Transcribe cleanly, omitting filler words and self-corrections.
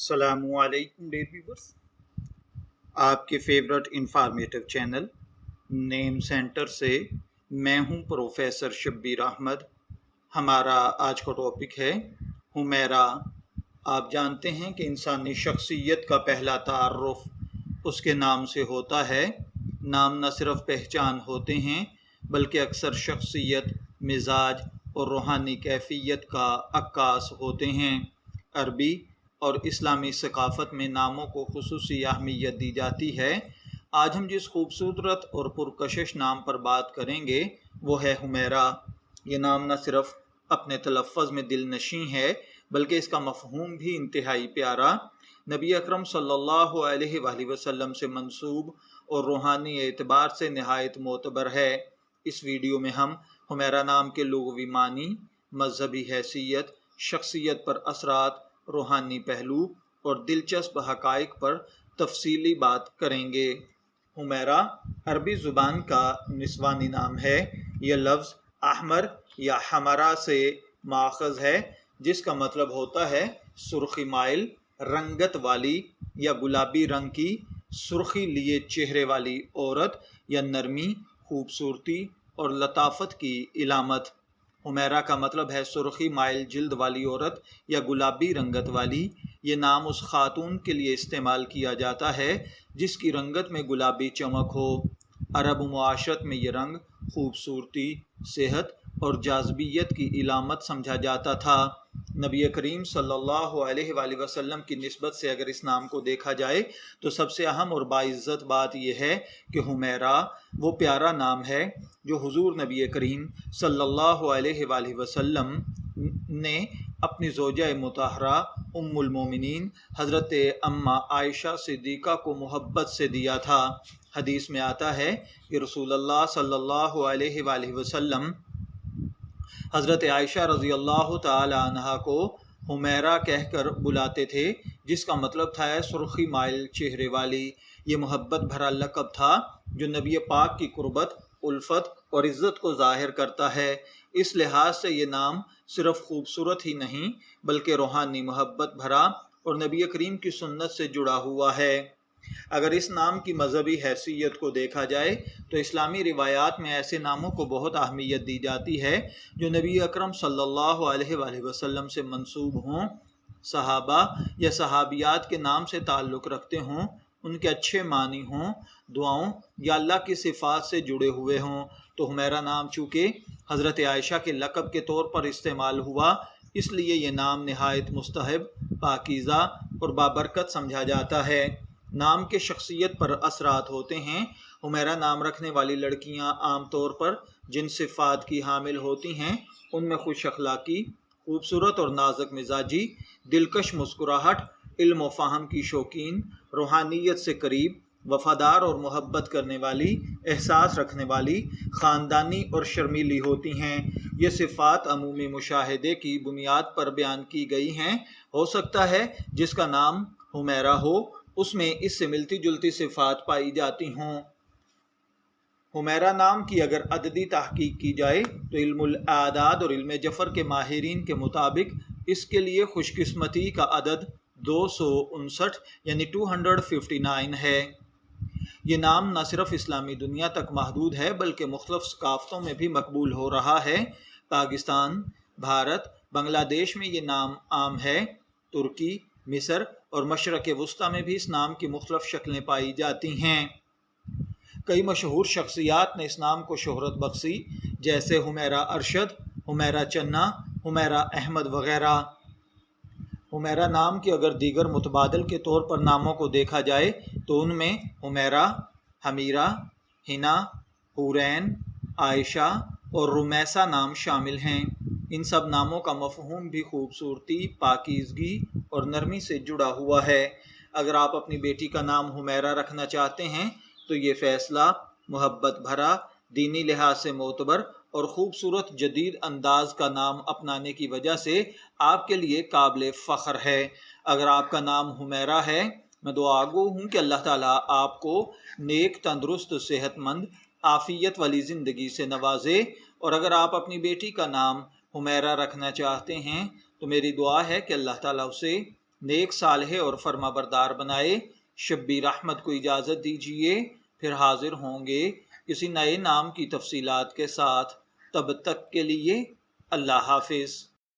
السلام علیکم dear viewers, آپ کے فیورٹ انفارمیٹو چینل نیم سینٹر سے میں ہوں پروفیسر شبیر احمد۔ ہمارا آج کا ٹاپک ہے حمیرہ۔ آپ جانتے ہیں کہ انسانی شخصیت کا پہلا تعارف اس کے نام سے ہوتا ہے۔ نام نہ صرف پہچان ہوتے ہیں بلکہ اکثر شخصیت، مزاج اور روحانی کیفیت کا عکاس ہوتے ہیں۔ عربی اور اسلامی ثقافت میں ناموں کو خصوصی اہمیت دی جاتی ہے۔ آج ہم جس خوبصورت اور پرکشش نام پر بات کریں گے وہ ہے حمیرہ۔ یہ نام نہ صرف اپنے تلفظ میں دل نشیں ہے بلکہ اس کا مفہوم بھی انتہائی پیارا، نبی اکرم صلی اللہ علیہ وآلہ وسلم سے منسوب اور روحانی اعتبار سے نہایت معتبر ہے۔ اس ویڈیو میں ہم حمیرہ نام کے لغوی معنی، مذہبی حیثیت، شخصیت پر اثرات، روحانی پہلو اور دلچسپ حقائق پر تفصیلی بات کریں گے۔ حمیرہ عربی زبان کا نسوانی نام ہے۔ یہ لفظ احمر یا حمرا سے ماخذ ہے جس کا مطلب ہوتا ہے سرخی مائل، رنگت والی یا گلابی رنگ کی سرخی لیے چہرے والی عورت یا نرمی، خوبصورتی اور لطافت کی علامت۔ حمیرہ کا مطلب ہے سرخی مائل جلد والی عورت یا گلابی رنگت والی۔ یہ نام اس خاتون کے لیے استعمال کیا جاتا ہے جس کی رنگت میں گلابی چمک ہو۔ عرب معاشرت میں یہ رنگ خوبصورتی، صحت اور جاذبیت کی علامت سمجھا جاتا تھا۔ نبی کریم صلی اللہ علیہ وآلہ وسلم کی نسبت سے اگر اس نام کو دیکھا جائے تو سب سے اہم اور باعزت بات یہ ہے کہ حمیرہ وہ پیارا نام ہے جو حضور نبی کریم صلی اللہ علیہ وآلہ وسلم نے اپنی زوجہ مطہرہ ام المومنین حضرت اماں عائشہ صدیقہ کو محبت سے دیا تھا۔ حدیث میں آتا ہے کہ رسول اللہ صلی اللہ علیہ وآلہ وسلم حضرت عائشہ رضی اللہ تعالی عنہا کو حمیرہ کہہ کر بلاتے تھے جس کا مطلب تھا سرخی مائل چہرے والی۔ یہ محبت بھرا لقب تھا جو نبی پاک کی قربت، الفت اور عزت کو ظاہر کرتا ہے۔ اس لحاظ سے یہ نام صرف خوبصورت ہی نہیں بلکہ روحانی محبت بھرا اور نبی کریم کی سنت سے جڑا ہوا ہے۔ اگر اس نام کی مذہبی حیثیت کو دیکھا جائے تو اسلامی روایات میں ایسے ناموں کو بہت اہمیت دی جاتی ہے جو نبی اکرم صلی اللہ علیہ وآلہ وسلم سے منسوب ہوں، صحابہ یا صحابیات کے نام سے تعلق رکھتے ہوں، ان کے اچھے معنی ہوں، دعاؤں یا اللہ کی صفات سے جڑے ہوئے ہوں۔ تو حمیرہ نام چونکہ حضرت عائشہ کے لقب کے طور پر استعمال ہوا اس لیے یہ نام نہایت مستحب، پاکیزہ اور بابرکت سمجھا جاتا ہے۔ نام کے شخصیت پر اثرات ہوتے ہیں۔ حمیرہ نام رکھنے والی لڑکیاں عام طور پر جن صفات کی حامل ہوتی ہیں ان میں خوش اخلاقی، خوبصورت اور نازک مزاجی، دلکش مسکراہٹ، علم و فہم کی شوقین، روحانیت سے قریب، وفادار اور محبت کرنے والی، احساس رکھنے والی، خاندانی اور شرمیلی ہوتی ہیں۔ یہ صفات عمومی مشاہدے کی بنیاد پر بیان کی گئی ہیں۔ ہو سکتا ہے جس کا نام حمیرہ ہو اس میں اس سے ملتی جلتی صفات پائی جاتی ہوں۔ حمیرہ نام کی اگر عددی تحقیق کی جائے تو علم الاعداد اور علم جفر کے ماہرین کے مطابق اس کے لیے خوش قسمتی کا عدد 259 یعنی 259 ہے۔ یہ نام نہ صرف اسلامی دنیا تک محدود ہے بلکہ مختلف ثقافتوں میں بھی مقبول ہو رہا ہے۔ پاکستان، بھارت، بنگلہ دیش میں یہ نام عام ہے۔ ترکی، مصر اور مشرق وسطیٰ میں بھی اس نام کی مختلف شکلیں پائی جاتی ہیں۔ کئی مشہور شخصیات نے اس نام کو شہرت بخشی جیسے حمیرہ ارشد، حمیرہ چنہ، حمیرہ احمد وغیرہ۔ حمیرہ نام کے اگر دیگر متبادل کے طور پر ناموں کو دیکھا جائے تو ان میں حمیرہ، حمیرہ، حنا، حورین، عائشہ اور رمیسہ نام شامل ہیں۔ ان سب ناموں کا مفہوم بھی خوبصورتی، پاکیزگی اور نرمی سے جڑا ہوا ہے۔ اگر آپ اپنی بیٹی کا نام حمیرہ رکھنا چاہتے ہیں تو یہ فیصلہ محبت بھرا، دینی لحاظ سے معتبر اور خوبصورت جدید انداز کا نام اپنانے کی وجہ سے آپ کے لیے قابل فخر ہے۔ اگر آپ کا نام حمیرہ ہے میں دعا گو ہوں کہ اللہ تعالیٰ آپ کو نیک، تندرست، صحت مند، عافیت والی زندگی سے نوازے۔ اور اگر آپ اپنی بیٹی کا نام حمیرہ رکھنا چاہتے ہیں تو میری دعا ہے کہ اللہ تعالیٰ اسے نیک صالح اور فرما بردار بنائے۔ شبیر احمد کو اجازت دیجیے، پھر حاضر ہوں گے کسی نئے نام کی تفصیلات کے ساتھ۔ تب تک کے لیے اللہ حافظ۔